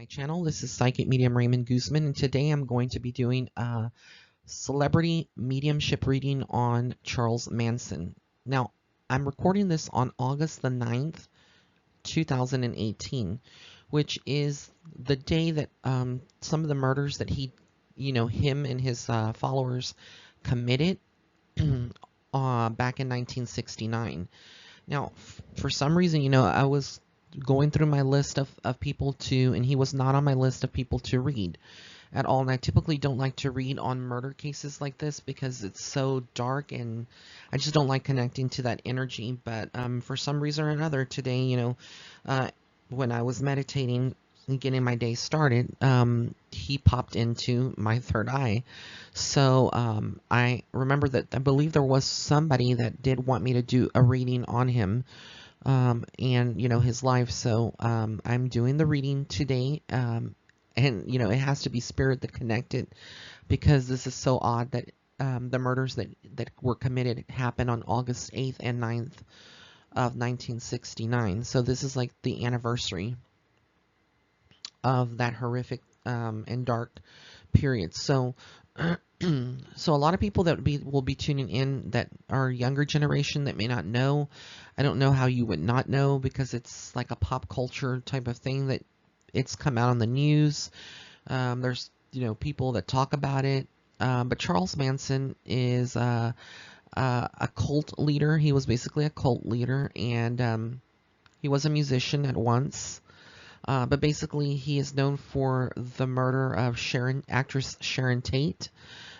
my channel. This is Psychic Medium Raymond Guzman, and today I'm going to be doing a celebrity mediumship reading on Charles Manson. Now, I'm recording this on August the 9th, 2018, which is the day that some of the murders that him and his followers committed back in 1969. Now, for some reason, I was going through my list of people to, and he was not on my list of people to read at all. And I typically don't like to read on murder cases like this because it's so dark and I just don't like connecting to that energy. But for some reason or another today, when I was meditating and getting my day started, he popped into my third eye. So I remember that I believe there was somebody that did want me to do a reading on him and his life. So I'm doing the reading today, and it has to be spirit that connected, because this is so odd that the murders that were committed happened on August 8th and 9th of 1969. So this is like the anniversary of that horrific and dark period. So so a lot of people that will be tuning in that are younger generation that may not know. I don't know how you would not know, because it's like a pop culture type of thing that it's come out on the news. There's people that talk about it. But Charles Manson is a cult leader. He was basically a cult leader, and he was a musician at once. But basically, he is known for the murder of actress Sharon Tate,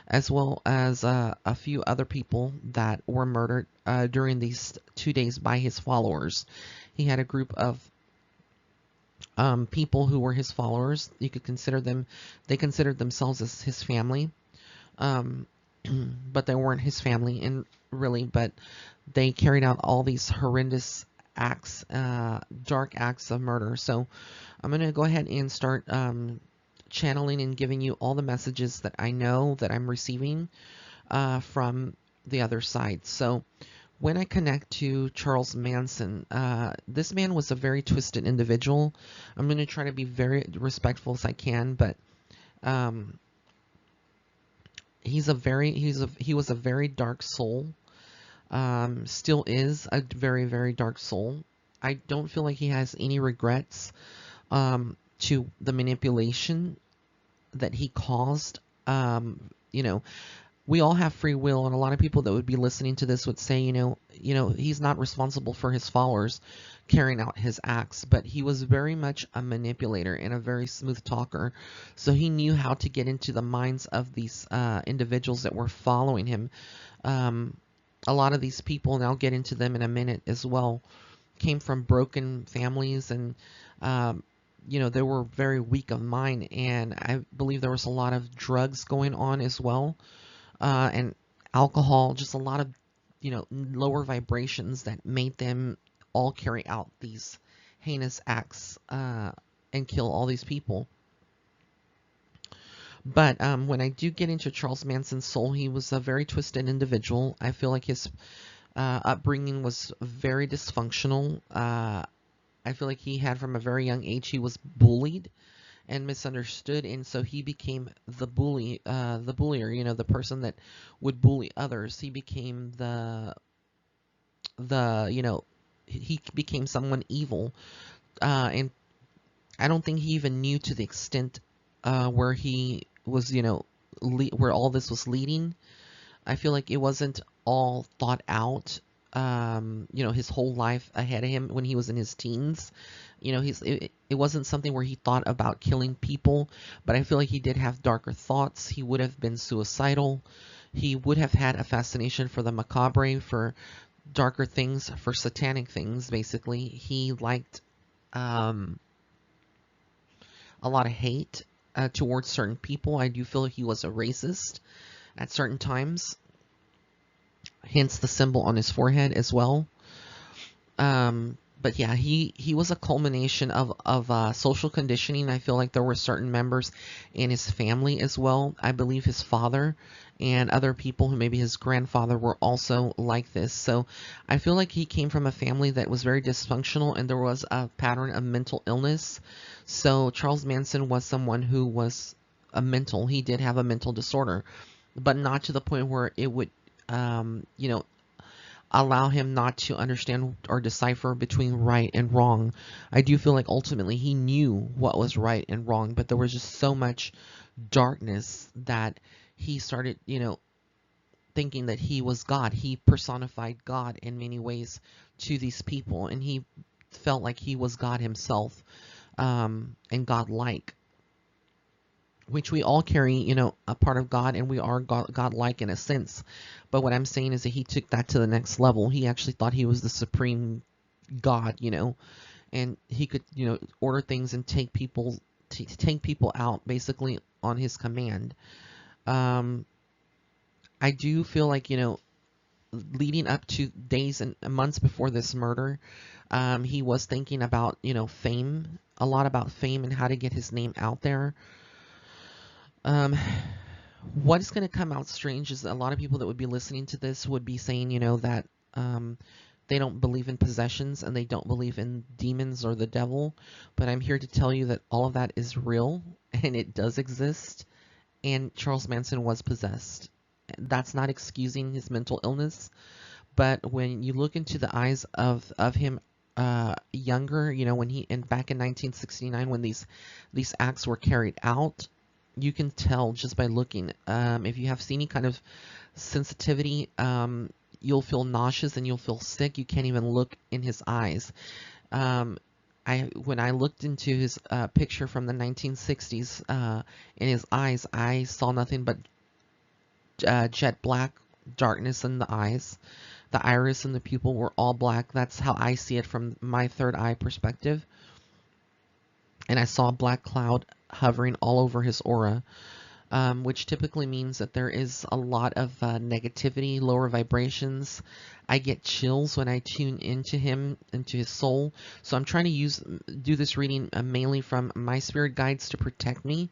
as well as a few other people that were murdered during these 2 days by his followers. He had a group of people who were his followers. You could consider them, they considered themselves as his family, but they weren't his family, and really, but they carried out all these horrendous acts, dark acts of murder. So I'm going to go ahead and start channeling and giving you all the messages that I know that I'm receiving from the other side. So when I connect to Charles Manson, this man was a very twisted individual. I'm going to try to be very respectful as I can, but he was a very dark soul. Still is a very, very dark soul. I don't feel like he has any regrets to the manipulation that he caused. We all have free will, and a lot of people that would be listening to this would say, he's not responsible for his followers carrying out his acts, but he was very much a manipulator and a very smooth talker. So he knew how to get into the minds of these individuals that were following him. A lot of these people, and I'll get into them in a minute as well, came from broken families, and they were very weak of mind, and I believe there was a lot of drugs going on as well, and alcohol, just a lot of lower vibrations that made them all carry out these heinous acts and kill all these people. But when I do get into Charles Manson's soul, he was a very twisted individual. I feel like his upbringing was very dysfunctional. I feel like he had, from a very young age, he was bullied and misunderstood, and so he became the bullier, the person that would bully others. He became he became someone evil, and I don't think he even knew to the extent where he was, where all this was leading. I feel like it wasn't all thought out, his whole life ahead of him when he was in his teens. It wasn't something where he thought about killing people, but I feel like he did have darker thoughts. He would have been suicidal. He would have had a fascination for the macabre, for darker things, for satanic things, basically. He liked a lot of hate towards certain people. I do feel he was a racist at certain times, hence the symbol on his forehead as well. But yeah, he was a culmination of social conditioning. I feel like there were certain members in his family as well. I believe his father and other people, who maybe his grandfather, were also like this. So I feel like he came from a family that was very dysfunctional, and there was a pattern of mental illness. So Charles Manson was someone who was he did have a mental disorder, but not to the point where it would, you know, allow him not to understand or decipher between right and wrong. I do feel like ultimately he knew what was right and wrong, but there was just so much darkness that he started, thinking that he was God. He personified God in many ways to these people, and he felt like he was God himself, and God-like, which we all carry, a part of God, and we are God-like in a sense. But what I'm saying is that he took that to the next level. He actually thought he was the supreme God, and he could, order things and take people out basically on his command. Um, I do feel like, leading up to days and months before this murder, he was thinking about, fame, a lot about fame and how to get his name out there. Um, what is going to come out strange is that a lot of people that would be listening to this would be saying, that they don't believe in possessions and they don't believe in demons or the devil. But I'm here to tell you that all of that is real and it does exist. And Charles Manson was possessed. That's not excusing his mental illness, but when you look into the eyes of him younger, when back in 1969 when these acts were carried out, you can tell just by looking. If you have any kind of sensitivity, you'll feel nauseous and you'll feel sick. You can't even look in his eyes. When I looked into his picture from the 1960s, in his eyes, I saw nothing but jet black darkness in the eyes. The iris and the pupil were all black. That's how I see it from my third eye perspective. And I saw a black cloud hovering all over his aura, which typically means that there is a lot of negativity, lower vibrations. I get chills when I tune into him, into his soul. So I'm trying to do this reading mainly from my spirit guides to protect me,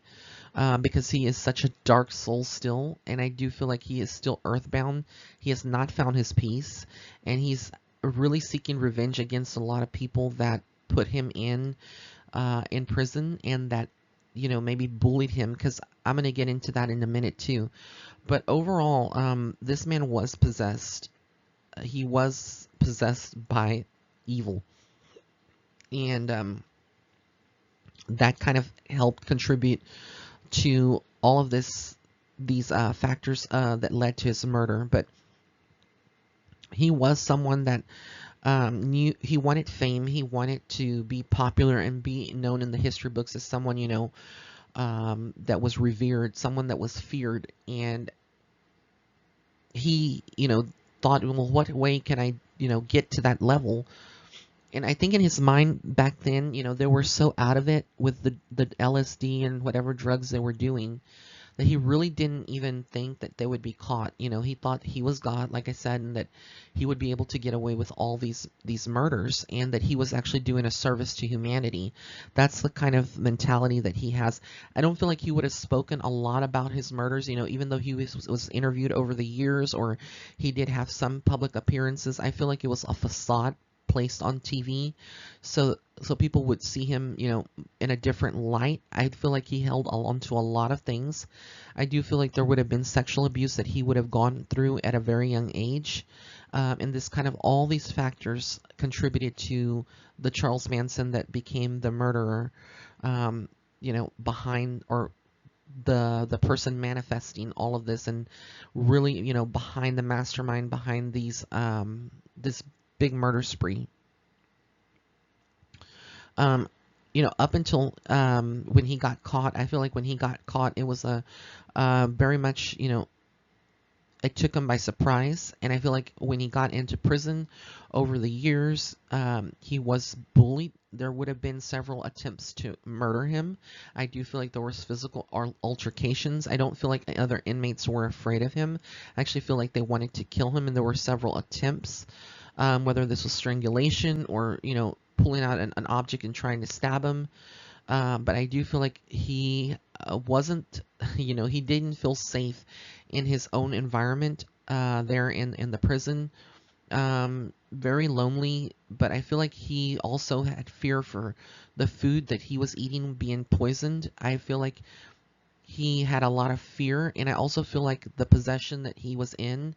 because he is such a dark soul still, and I do feel like he is still earthbound. He has not found his peace, and he's really seeking revenge against a lot of people that put him in prison and that maybe bullied him, because I'm going to get into that in a minute too. But overall, this man was possessed. He was possessed by evil, and that kind of helped contribute to all of these factors that led to his murder. But he was someone that knew he wanted fame. He wanted to be popular and be known in the history books as someone, that was revered, someone that was feared. And he, thought, well, what way can I, get to that level? And I think in his mind back then, they were so out of it with the LSD and whatever drugs they were doing, that he really didn't even think that they would be caught. He thought he was God, like I said, and that he would be able to get away with all these murders, and that he was actually doing a service to humanity. That's the kind of mentality that he has. I don't feel like he would have spoken a lot about his murders, even though he was interviewed over the years, or he did have some public appearances. I feel like it was a facade placed on TV, so people would see him, in a different light. I feel like he held on to a lot of things. I do feel like there would have been sexual abuse that he would have gone through at a very young age, and this kind of all these factors contributed to the Charles Manson that became the murderer, behind, or the person manifesting all of this, and really, behind the mastermind behind this big murder spree. Up until when he got caught, I feel like when he got caught, it was a very much, it took him by surprise. And I feel like when he got into prison over the years, he was bullied. There would have been several attempts to murder him. I do feel like there was physical altercations. I don't feel like other inmates were afraid of him. I actually feel like they wanted to kill him, and there were several attempts. Whether this was strangulation or, pulling out an object and trying to stab him. But I do feel like he wasn't, he didn't feel safe in his own environment there in the prison. very lonely, but I feel like he also had fear for the food that he was eating being poisoned. I feel like he had a lot of fear, and I also feel like the possession that he was in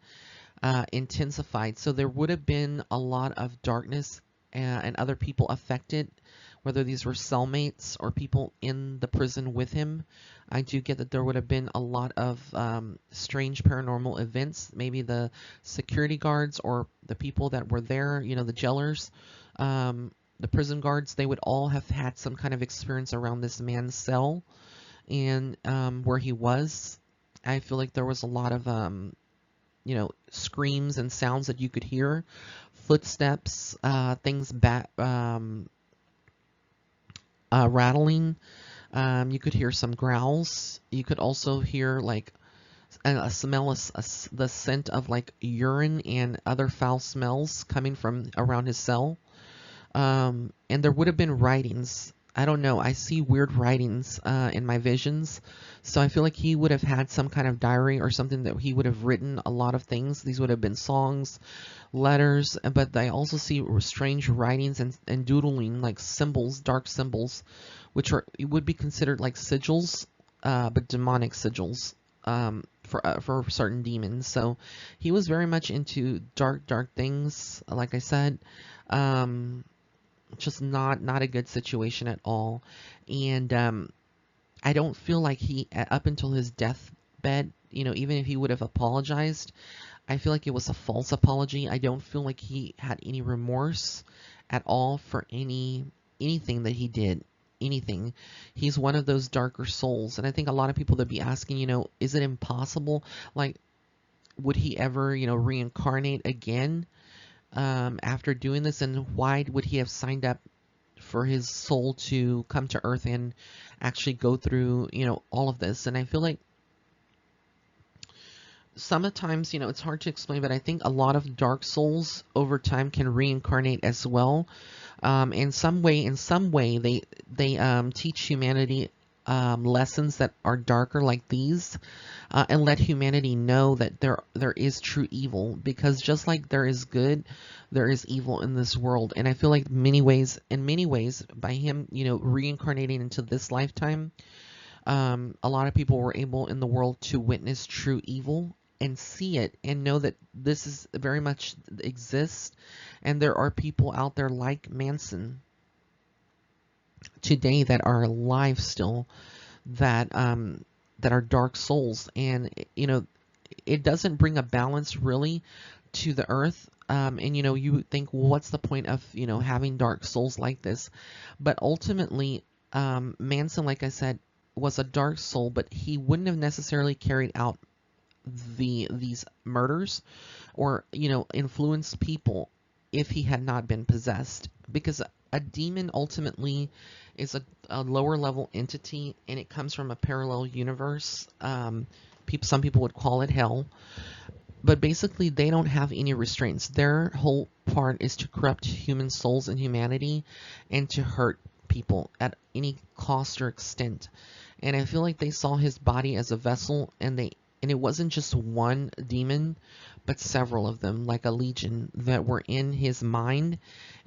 intensified. So there would have been a lot of darkness and other people affected, whether these were cellmates or people in the prison with him. I do get that there would have been a lot of strange paranormal events. Maybe the security guards or the people that were there, you know, the jailers, the prison guards, they would all have had some kind of experience around this man's cell and where he was. I feel like there was a lot of you know, screams and sounds that you could hear, footsteps, things rattling. You could hear some growls. You could also hear like a smell, the scent of like urine and other foul smells coming from around his cell. And there would have been writings. I don't know. I see weird writings in my visions. So I feel like he would have had some kind of diary or something that he would have written a lot of things. These would have been songs, letters, but I also see strange writings and doodling, like symbols, dark symbols, which would be considered like sigils, but demonic sigils for certain demons. So he was very much into dark things, like I said. Just not a good situation at all. And I don't feel like he, up until his deathbed, you know, even if he would have apologized, I feel like it was a false apology. I don't feel like he had any remorse at all for anything that he did. Anything. He's one of those darker souls. And I think a lot of people that be asking, you know, is it impossible? Like, would he ever, you know, reincarnate again after doing this? And why would he have signed up for his soul to come to Earth and actually go through, you know, all of this? And I feel like sometimes, you know, it's hard to explain, but I think a lot of dark souls over time can reincarnate as well. In some way, they teach humanity lessons that are darker like these, and let humanity know that there is true evil, because just like there is good, there is evil in this world. And I feel like in many ways, by him, you know, reincarnating into this lifetime, a lot of people were able in the world to witness true evil and see it and know that this is very much exists, and there are people out there like Manson today that are alive still, that that are dark souls. And you know, it doesn't bring a balance really to the earth. And you know, you think, well, what's the point of, you know, having dark souls like this? But ultimately, Manson, like I said, was a dark soul, but he wouldn't have necessarily carried out these murders or, you know, influenced people if he had not been possessed, because a demon ultimately is a lower level entity, and it comes from a parallel universe. Some people would call it hell, but basically they don't have any restraints. Their whole part is to corrupt human souls and humanity, and to hurt people at any cost or extent. And I feel like they saw his body as a vessel, and it wasn't just one demon, but several of them, like a legion, that were in his mind.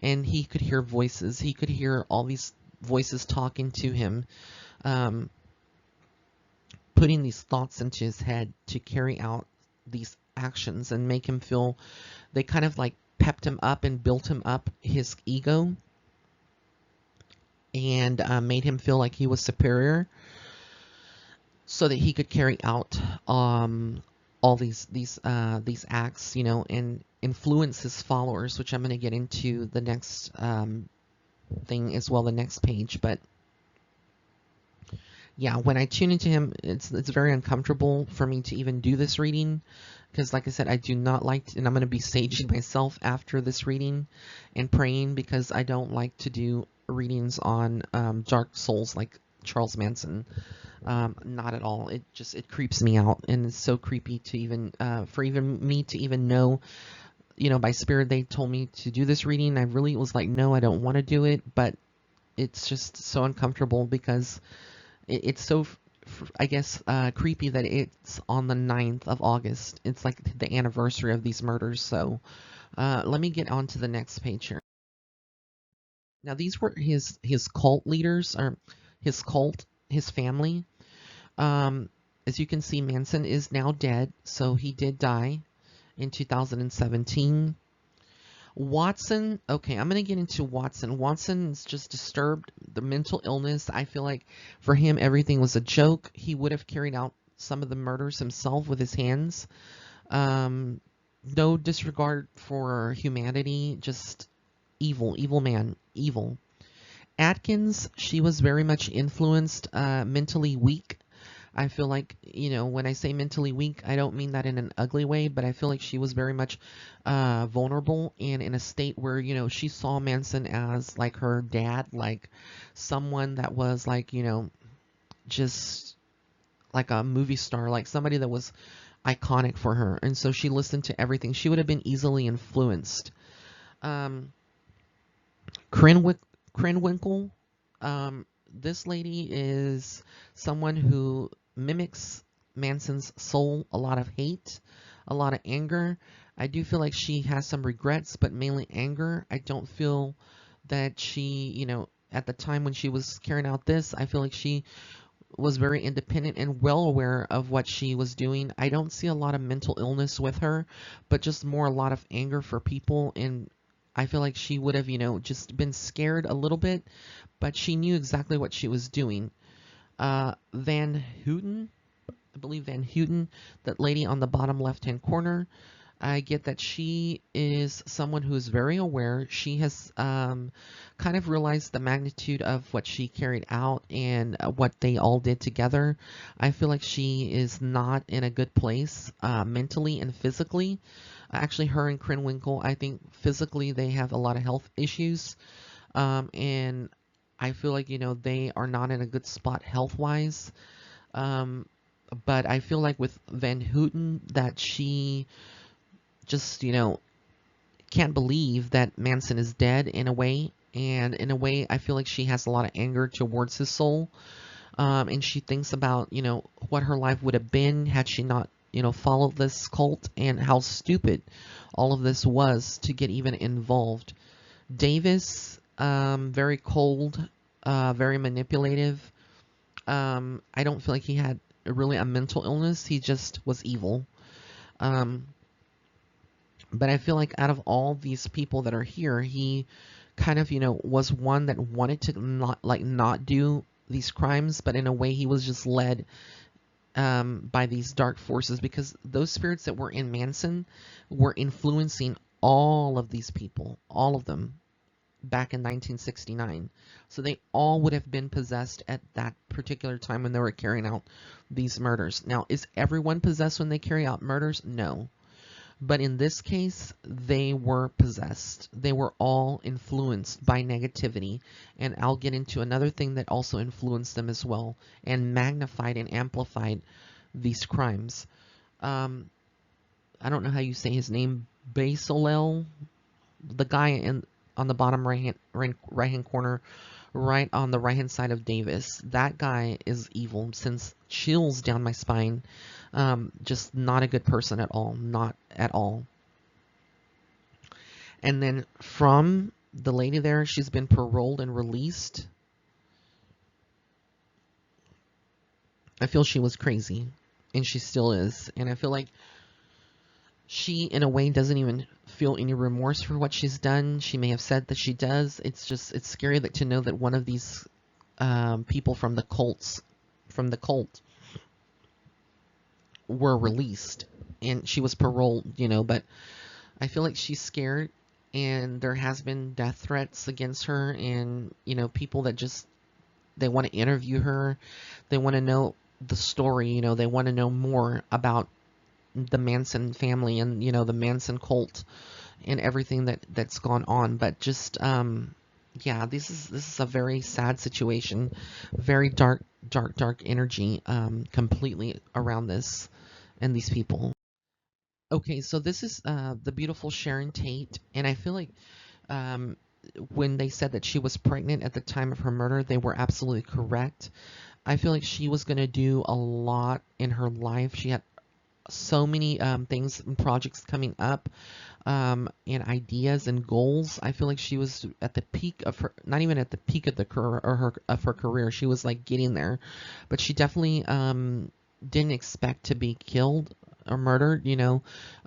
And he could hear voices. He could hear all these voices talking to him, putting these thoughts into his head to carry out these actions and make him feel, they kind of like pepped him up and built him up, his ego, and made him feel like he was superior, so that he could carry out all these acts, you know, and influence his followers, which I'm going to get into the next thing as well, the next page. But yeah, when I tune into him, it's very uncomfortable for me to even do this reading, because like I said, I do not like and I'm going to be saging myself after this reading and praying, because I don't like to do readings on dark souls like Charles Manson. Not at all. It creeps me out, and it's so creepy to even for even me to even know, you know, by spirit they told me to do this reading. I really was like, no, I don't want to do it, but it's just so uncomfortable, because it's so, I guess, creepy that it's on the 9th of August. It's like the anniversary of these murders. So Let me get on to the next page here. Now these were his cult leaders, or his cult, his family. As you can see, Manson is now dead, so he did die in 2017. Watson, okay, I'm going to get into Watson. Watson is just disturbed, the mental illness. I feel like for him, everything was a joke. He would have carried out some of the murders himself with his hands. No disregard for humanity, just evil, evil man, evil. Atkins, she was very much influenced, mentally weak. I feel like, when I say mentally weak, I don't mean that in an ugly way, but I feel like she was very much vulnerable and in a state where, she saw Manson as like her dad, like someone that was like, just like a movie star, like somebody that was iconic for her. And so she listened to everything. She would have been easily influenced. Krenwinkel, this lady is someone who mimics Manson's soul, a lot of hate, a lot of anger. I do feel like she has some regrets, but mainly anger. I don't feel that she, at the time when she was carrying out this, I feel like she was very independent and well aware of what she was doing. I don't see a lot of mental illness with her, but just more a lot of anger for people. And I feel like she would have, just been scared a little bit, but she knew exactly what she was doing. Van Houten, I believe Van Houten, that lady on the bottom left-hand corner, I get that she is someone who is very aware. She has kind of realized the magnitude of what she carried out and what they all did together. I feel like she is not in a good place mentally and physically. Actually, her and Krenwinkel, I think physically they have a lot of health issues. And I feel like, they are not in a good spot health-wise. But I feel like with Van Houten that she just, can't believe that Manson is dead in a way. And in a way, I feel like she has a lot of anger towards his soul. And she thinks about, what her life would have been had she not, followed this cult, and how stupid all of this was to get even involved. Davis, very cold, very manipulative. I don't feel like he had really a mental illness. He just was evil. But I feel like out of all these people that are here, he kind of, was one that wanted to not do these crimes, but in a way he was just led by these dark forces, because those spirits that were in Manson were influencing all of these people, all of them, back in 1969. So they all would have been possessed at that particular time when they were carrying out these murders. Now, is everyone possessed when they carry out murders? No. But in this case, they were possessed. They were all influenced by negativity. And I'll get into another thing that also influenced them as well and magnified and amplified these crimes. I don't know how you say his name, Basilel, the guy on the bottom right hand corner, right on the right hand side of Davis. That guy is evil, sends chills down my spine. Just not a good person at all, not at all. And then from the lady there, she's been paroled and released. I feel she was crazy, and she still is. And I feel like she, in a way, doesn't even feel any remorse for what she's done. She may have said that she does. It's scary to know that one of these people from the cult were released, and she was paroled, but I feel like she's scared, and there has been death threats against her, and people that just, they want to interview her, they want to know the story, they want to know more about the Manson family and the Manson cult and everything that's gone on. But just yeah, this is a very sad situation, very dark energy completely around this and these people. Okay, so this is the beautiful Sharon Tate, and I feel like when they said that she was pregnant at the time of her murder, they were absolutely correct. I feel like she was going to do a lot in her life. She had so many things and projects coming up. and ideas and goals. I feel like she was at the peak of her, not even at the peak of the career or her career. She was like getting there, but she definitely didn't expect to be killed or murdered,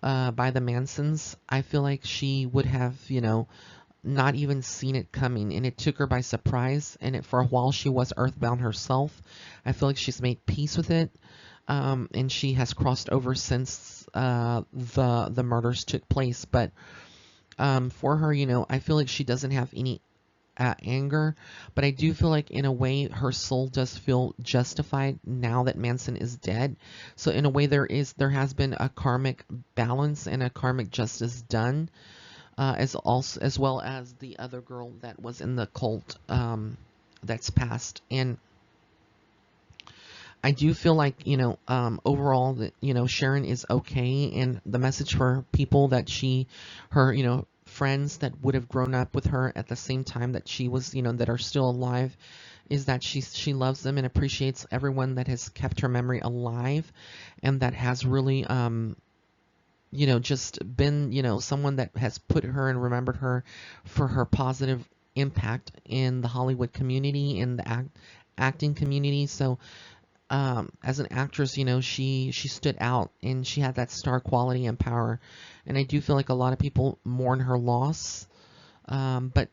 by the Mansons. I feel like she would have, not even seen it coming, and it took her by surprise. And for a while, she was earthbound herself. I feel like she's made peace with it, and she has crossed over since the murders took place. But for her, I feel like she doesn't have any anger, but I do feel like in a way her soul does feel justified now that Manson is dead. So in a way, there has been a karmic balance and a karmic justice done, as well as the other girl that was in the cult, that's passed. And I do feel like, overall that, Sharon is okay. And the message for people that her, friends that would have grown up with her at the same time that she was, that are still alive, is that she loves them and appreciates everyone that has kept her memory alive, and that has really, just been, someone that has put her and remembered her for her positive impact in the Hollywood community, in the acting community. So as an actress, she stood out and she had that star quality and power. And I do feel like a lot of people mourn her loss. But,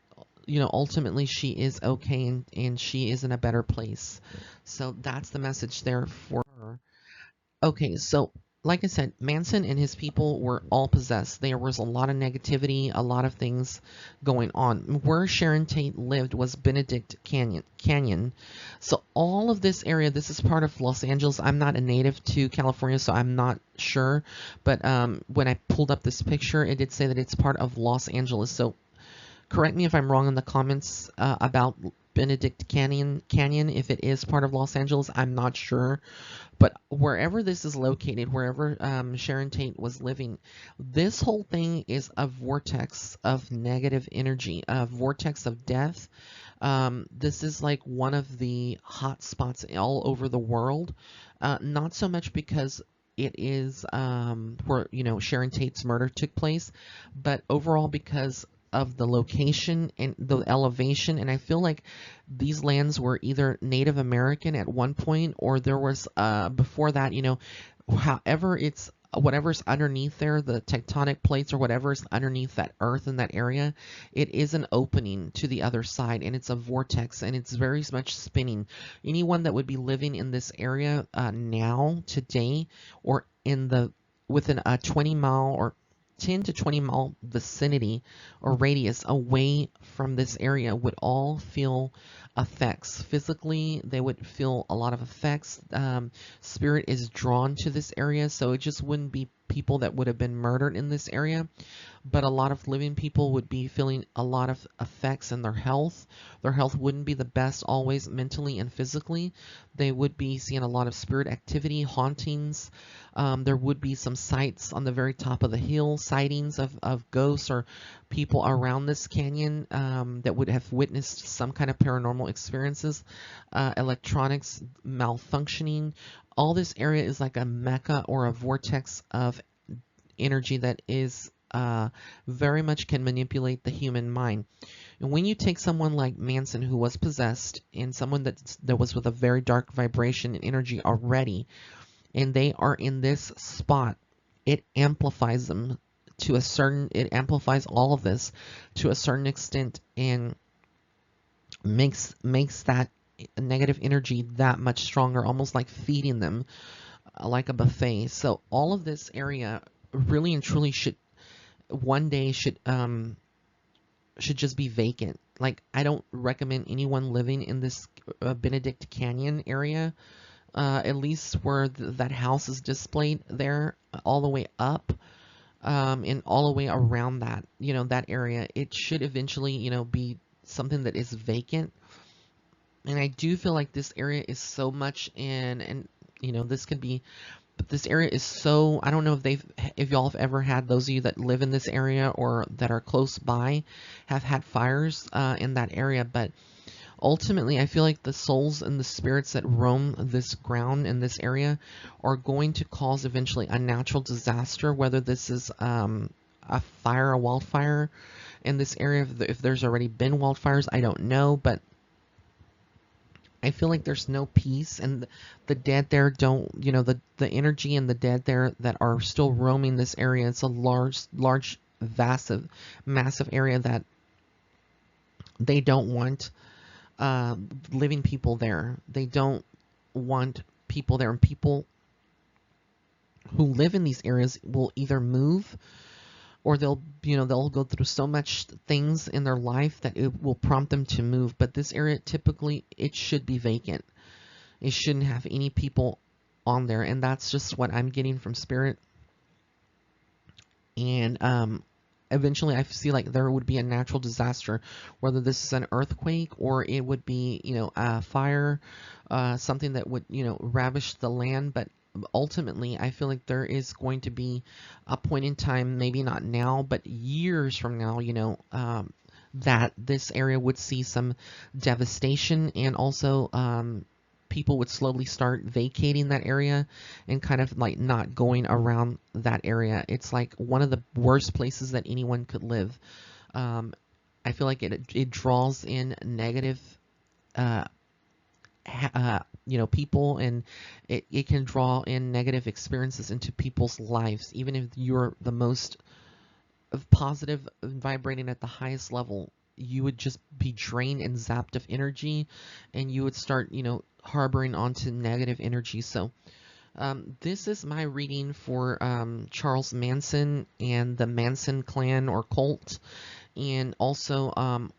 ultimately she is okay, and she is in a better place. So that's the message there for her. Okay, so like I said, Manson and his people were all possessed. There was a lot of negativity, a lot of things going on. Where Sharon Tate lived was Benedict Canyon. So all of this area, this is part of Los Angeles. I'm not a native to California, so I'm not sure. But when I pulled up this picture, it did say that it's part of Los Angeles. So correct me if I'm wrong in the comments about Benedict Canyon. If it is part of Los Angeles, I'm not sure. But wherever this is located, wherever Sharon Tate was living, this whole thing is a vortex of negative energy, a vortex of death. This is like one of the hot spots all over the world. Not so much because it is where, Sharon Tate's murder took place, but overall because of the location and the elevation. And I feel like these lands were either Native American at one point, or there was before that, however it's whatever's underneath there, the tectonic plates or whatever's underneath that earth in that area, it is an opening to the other side, and it's a vortex, and it's very much spinning. Anyone that would be living in this area now, today, or within a 20-mile or 10 to 20-mile vicinity or radius away from this area would all feel effects. Physically, they would feel a lot of effects. Spirit is drawn to this area, so it just wouldn't be people that would have been murdered in this area, but a lot of living people would be feeling a lot of effects in their health. Their health wouldn't be the best always, mentally and physically. They would be seeing a lot of spirit activity, hauntings. There would be some sights on the very top of the hill, sightings of ghosts or people around this canyon that would have witnessed some kind of paranormal experiences, electronics malfunctioning. All this area is like a mecca or a vortex of energy that is very much can manipulate the human mind. And when you take someone like Manson, who was possessed, and someone that was with a very dark vibration and energy already, and they are in this spot, it amplifies them to a certain, it amplifies all of this to a certain extent, and makes that negative energy that much stronger, almost like feeding them like a buffet. So all of this area really and truly should one day should just be vacant. Like, I don't recommend anyone living in this Benedict Canyon area, at least where that house is displayed there, all the way up, and all the way around that, that area. It should eventually, be something that is vacant. And I do feel like this area is so much and this could be, but this area is so, I don't know if y'all have ever had, those of you that live in this area or that are close by have had fires in that area. But ultimately, I feel like the souls and the spirits that roam this ground in this area are going to cause eventually a natural disaster, whether this is a fire, a wildfire in this area. If there's already been wildfires, I don't know, but I feel like there's no peace, and the dead there don't, the energy and the dead there that are still roaming this area. It's a large, massive area that they don't want living people there. They don't want people there, and people who live in these areas will either move, or they'll go through so much things in their life that it will prompt them to move. But this area, typically, it should be vacant. It shouldn't have any people on there, and that's just what I'm getting from Spirit. And eventually, I see like there would be a natural disaster, whether this is an earthquake or it would be, a fire, something that would, ravish the land. But ultimately, I feel like there is going to be a point in time, maybe not now, but years from now, that this area would see some devastation, and also people would slowly start vacating that area and kind of like not going around that area. It's like one of the worst places that anyone could live. I feel like it draws in negative people, and it can draw in negative experiences into people's lives. Even if you're the most positive, vibrating at the highest level, you would just be drained and zapped of energy, and you would start, harboring onto negative energy. So this is my reading for Charles Manson and the Manson clan or cult, and also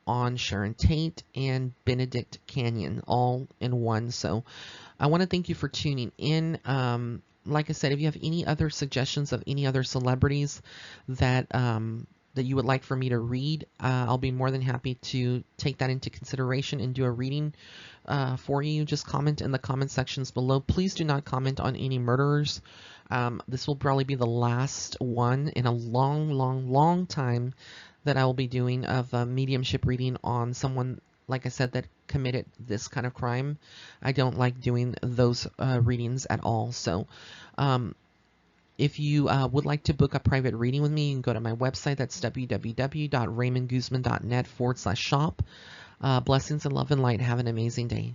on Sharon Tate and Benedict Canyon, all in one. So I want to thank you for tuning in. Like I said, if you have any other suggestions of any other celebrities that that you would like for me to read, I'll be more than happy to take that into consideration and do a reading for you. Just comment in the comment sections below. Please do not comment on any murderers. This will probably be the last one in a long time that I will be doing of a mediumship reading on someone, like I said, that committed this kind of crime. I don't like doing those readings at all. So if you would like to book a private reading with me, you can go to my website. That's www.raymondguzman.net/shop. Blessings and love and light. Have an amazing day.